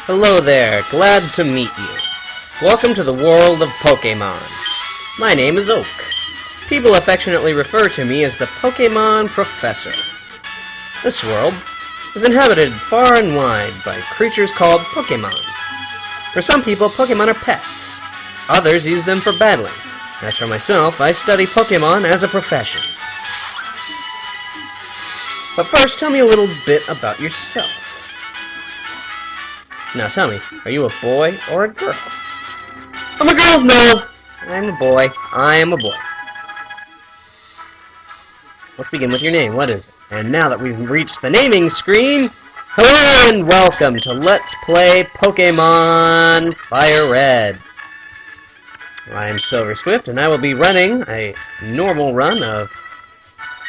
Hello there, glad to meet you. Welcome to the world of Pokemon. My name is Oak. People affectionately refer to me as the Pokemon Professor. This world is inhabited far and wide by creatures called Pokemon. For some people, Pokemon are pets. Others use them for battling. As for myself, I study Pokemon as a profession. But first, tell me a little bit about yourself. Now tell me, are you a boy or a girl? I'm a girl, no! I'm a boy. I am a boy. Let's begin with your name. What is it? And now that we've reached the naming screen, hello and welcome to Let's Play Pokemon FireRed. I'm Silver Swift, and I will be running a normal run of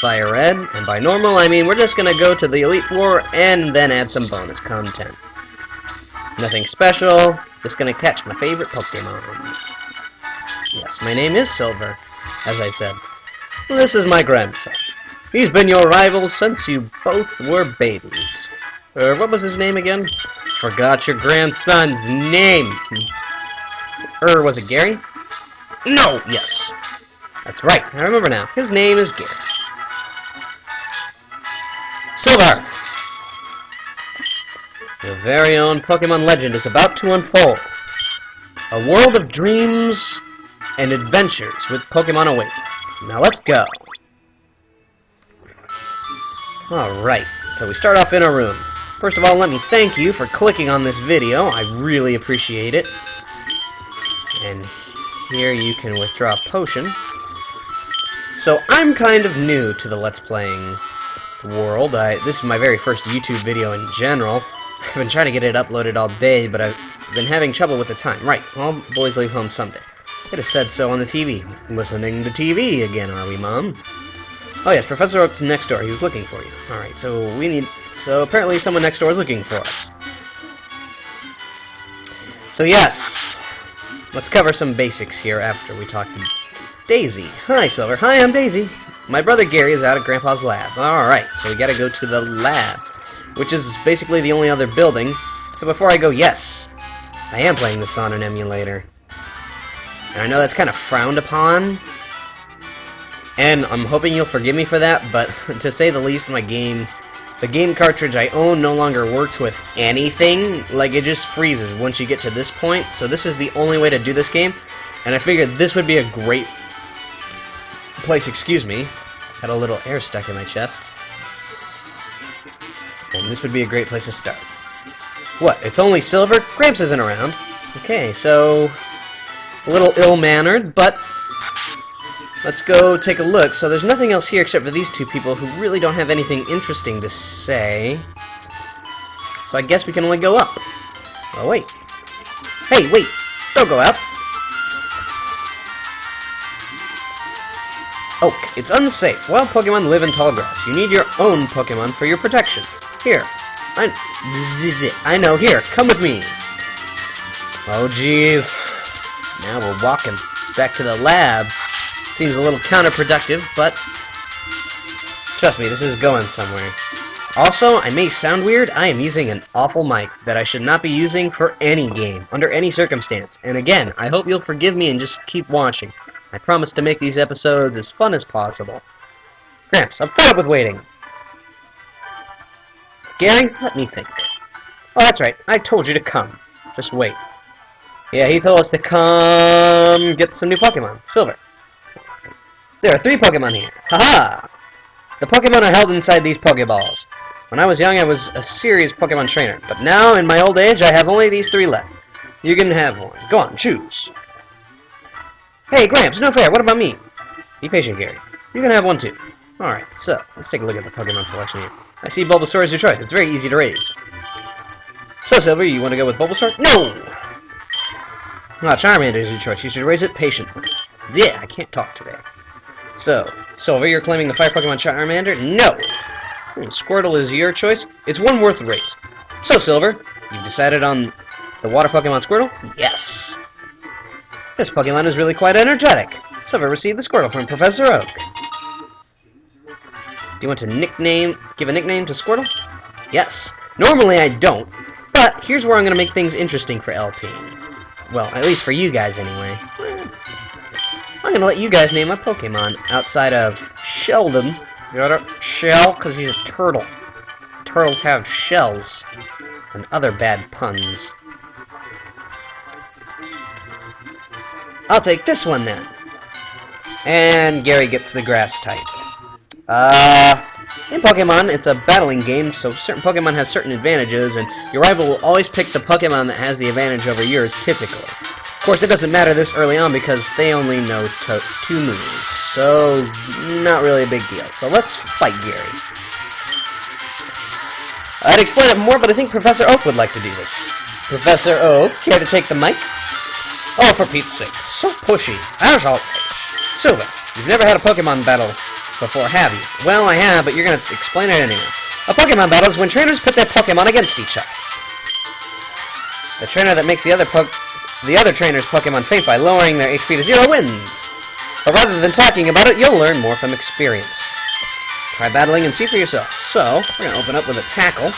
FireRed. And by normal, I mean we're just going to go to the Elite Four and then add some bonus content. Nothing special, just gonna catch my favorite Pokemon. Yes, my name is Silver, as I said. This is my grandson. He's been your rival since you both were babies. What was his name again? Forgot your grandson's name. Was it Gary? No, yes. That's right, I remember now. His name is Gary. Silver! Your very own Pokemon legend is about to unfold. A world of dreams and adventures with Pokemon awaits. Now let's go. Alright, so we start off in a room. First of all, let me thank you for clicking on this video. I really appreciate it. And here you can withdraw a potion. So I'm kind of new to the Let's Playing world. This is my very first YouTube video in general. I've been trying to get it uploaded all day, but I've been having trouble with the time. Right, all boys leave home someday. It has said so on the TV. Listening to TV again, are we, Mom? Oh yes, Professor Oak's next door. He was looking for you. Alright, so apparently someone next door is looking for us. So yes, let's cover some basics here after we talk to Daisy. Hi, Silver. Hi, I'm Daisy. My brother Gary is out at Grandpa's lab. Alright, so we gotta go to the lab, which is basically the only other building. So before I go, yes, I am playing this on an emulator. And I know that's kind of frowned upon, and I'm hoping you'll forgive me for that, but to say the least, the game cartridge I own no longer works with anything. Like, it just freezes once you get to this point. So this is the only way to do this game, and I figured this would be a great place, excuse me, had a little air stuck in my chest. And this would be a great place to start. What? It's only Silver? Gramps isn't around. Okay, so a little ill-mannered, but let's go take a look. So there's nothing else here except for these two people who really don't have anything interesting to say. So I guess we can only go up. Oh, wait. Hey, wait! Don't go out! Oak, it's unsafe. Wild Pokemon live in tall grass. You need your own Pokemon for your protection. Here. I know. Here, come with me. Oh, jeez. Now we're walking back to the lab. Seems a little counterproductive, but trust me, this is going somewhere. Also, I may sound weird. I am using an awful mic that I should not be using for any game, under any circumstance. And again, I hope you'll forgive me and just keep watching. I promise to make these episodes as fun as possible. Gramps, I'm fed up with waiting. Gary, let me think. Oh, that's right. I told you to come. Just wait. Yeah, he told us to come get some new Pokemon. Silver. There are 3 Pokemon here. Haha! The Pokemon are held inside these Pokeballs. When I was young, I was a serious Pokemon trainer. But now, in my old age, I have only these 3 left. You can have one. Go on, choose. Hey, Gramps, no fair. What about me? Be patient, Gary. You can have one, too. Alright, so, let's take a look at the Pokemon selection here. I see Bulbasaur as your choice. It's very easy to raise. So, Silver, you want to go with Bulbasaur? No! Well, Charmander is your choice. You should raise it patiently. Yeah, I can't talk today. So, Silver, you're claiming the fire Pokemon Charmander? No! Squirtle is your choice. It's one worth raise. So, Silver, you've decided on the water Pokemon Squirtle? Yes! This Pokemon is really quite energetic. Silver received the Squirtle from Professor Oak. Do you want to give a nickname to Squirtle? Yes. Normally I don't, but here's where I'm going to make things interesting for LP. Well, at least for you guys, anyway. I'm going to let you guys name a Pokemon outside of Shelldon. Got a shell? Because he's a turtle. Turtles have shells. And other bad puns. I'll take this one, then. And Gary gets the grass type. In Pokemon, it's a battling game, so certain Pokemon have certain advantages, and your rival will always pick the Pokemon that has the advantage over yours, typically. Of course, it doesn't matter this early on because they only know 2 moves, so not really a big deal. So let's fight Gary. I'd explain it more, but I think Professor Oak would like to do this. Professor Oak, care to take the mic? Oh, for Pete's sake, so pushy. As always. Silver, you've never had a Pokemon battle before, have you? Well, I have, but you're going to explain it anyway. A Pokemon battle is when trainers pit their Pokemon against each other. The trainer that makes the other trainer's Pokemon faint by lowering their HP to 0 wins. But rather than talking about it, you'll learn more from experience. Try battling and see for yourself. So, we're going to open up with a tackle.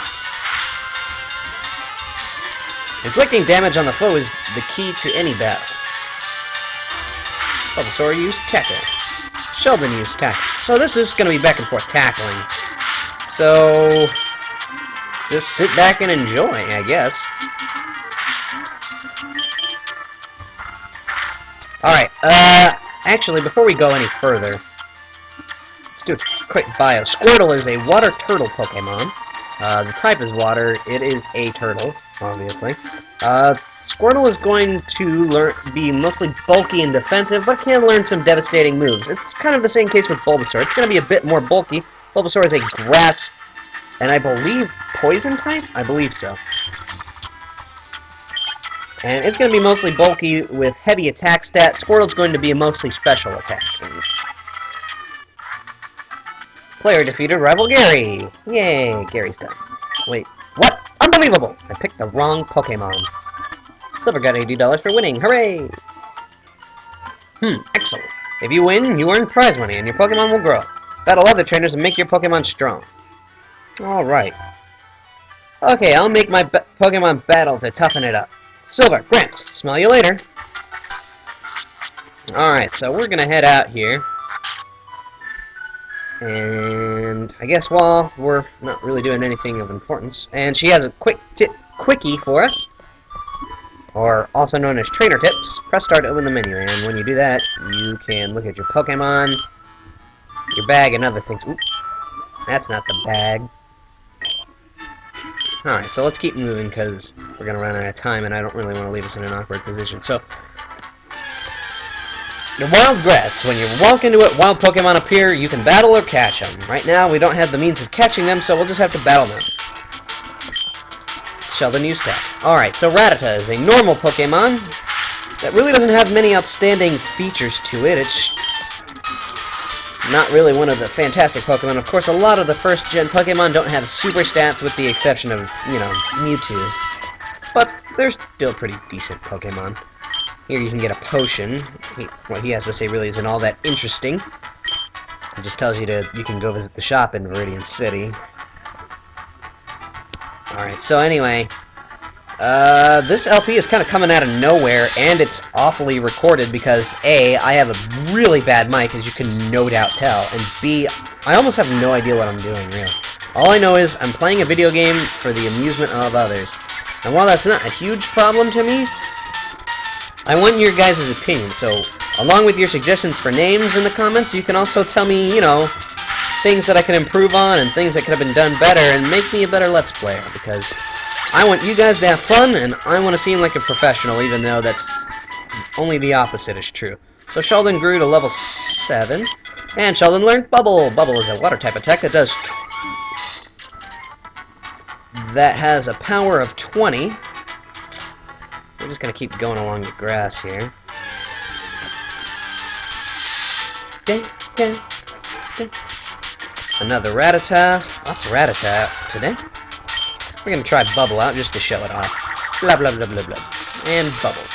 Inflicting damage on the foe is the key to any battle. Bulbasaur used tackle. Shelldon used tackle. So this is going to be back and forth tackling. So, just sit back and enjoy, I guess. Alright, actually, before we go any further, let's do a quick bio. Squirtle is a water turtle Pokemon. The type is water. It is a turtle, obviously. Squirtle is going to be mostly bulky and defensive, but can learn some devastating moves. It's kind of the same case with Bulbasaur. It's going to be a bit more bulky. Bulbasaur is a grass, and I believe poison type? I believe so. And it's going to be mostly bulky with heavy attack stats. Squirtle's going to be a mostly special attack. Player defeated rival Gary. Yay, Gary's done. Wait, what? Unbelievable! I picked the wrong Pokemon. Silver got $80 for winning. Hooray! Excellent. If you win, you earn prize money, and your Pokemon will grow. Battle other trainers and make your Pokemon strong. Alright. Okay, I'll make my Pokemon battle to toughen it up. Silver, Gramps, smell you later. Alright, so we're gonna head out here. And I guess while we're not really doing anything of importance, and she has a quickie for us, or also known as trainer tips. Press start to open the menu, and when you do that, you can look at your Pokemon, your bag, and other things. Oop, that's not the bag. Alright, so let's keep moving because we're going to run out of time, and I don't really want to leave us in an awkward position. So, the wild grass. When you walk into it, wild Pokemon appear. You can battle or catch them. Right now, we don't have the means of catching them, so we'll just have to battle them. Shelldon used that. Alright, so RATTATA is a normal Pokemon that really doesn't have many outstanding features to it. It's not really one of the fantastic Pokemon. Of course, a lot of the first-gen Pokemon don't have super stats with the exception of, you know, Mewtwo. But they're still pretty decent Pokemon. Here you can get a potion. What he has to say really isn't all that interesting. It just tells you you can go visit the shop in Viridian City. Alright, so anyway, this LP is kind of coming out of nowhere, and it's awfully recorded because A, I have a really bad mic, as you can no doubt tell, and B, I almost have no idea what I'm doing, really. All I know is I'm playing a video game for the amusement of others. And while that's not a huge problem to me, I want your guys' opinion, so along with your suggestions for names in the comments, you can also tell me, you know, things that I can improve on and things that could have been done better and make me a better Let's Player, because I want you guys to have fun and I want to seem like a professional, even though that's only the opposite is true. So Shelldon grew to level 7, and Shelldon learned Bubble. Bubble is a water type attack that has a power of 20. We're just going to keep going along the grass here. Another RATTATA. Lots of RATTATA today. We're going to try Bubble out just to show it off. Blah, blah, blah, blah, blah. And Bubbles.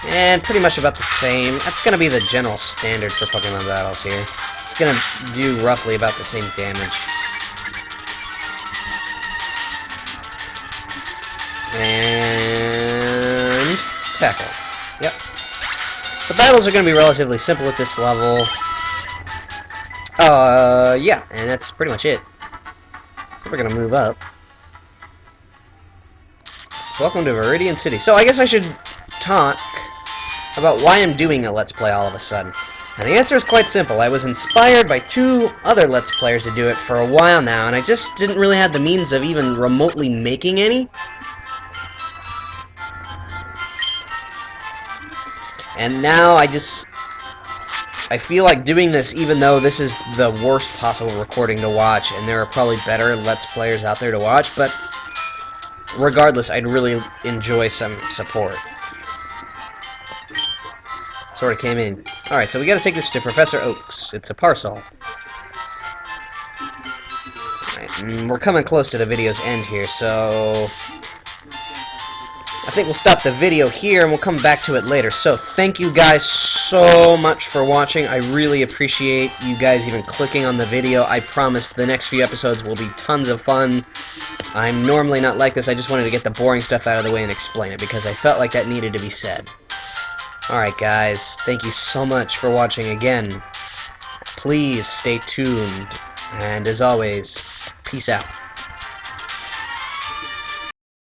And pretty much about the same. That's going to be the general standard for Pokemon battles here. It's going to do roughly about the same damage. And tackle. Yep. So battles are going to be relatively simple at this level. Yeah, and that's pretty much it. So we're going to move up. Welcome to Viridian City. So I guess I should talk about why I'm doing a Let's Play all of a sudden. And the answer is quite simple. I was inspired by 2 other Let's Players to do it for a while now, and I just didn't really have the means of even remotely making any. And now I feel like doing this even though this is the worst possible recording to watch, and there are probably better Let's Players out there to watch, but regardless, I'd really enjoy some support. Sort of came in. Alright, so we gotta take this to Professor Oak's. It's a parcel. Alright, we're coming close to the video's end here, so I think we'll stop the video here and we'll come back to it later. So, thank you guys so much for watching. I really appreciate you guys even clicking on the video. I promise the next few episodes will be tons of fun. I'm normally not like this. I just wanted to get the boring stuff out of the way and explain it because I felt like that needed to be said. Alright guys, thank you so much for watching again. Please stay tuned, and as always, peace out.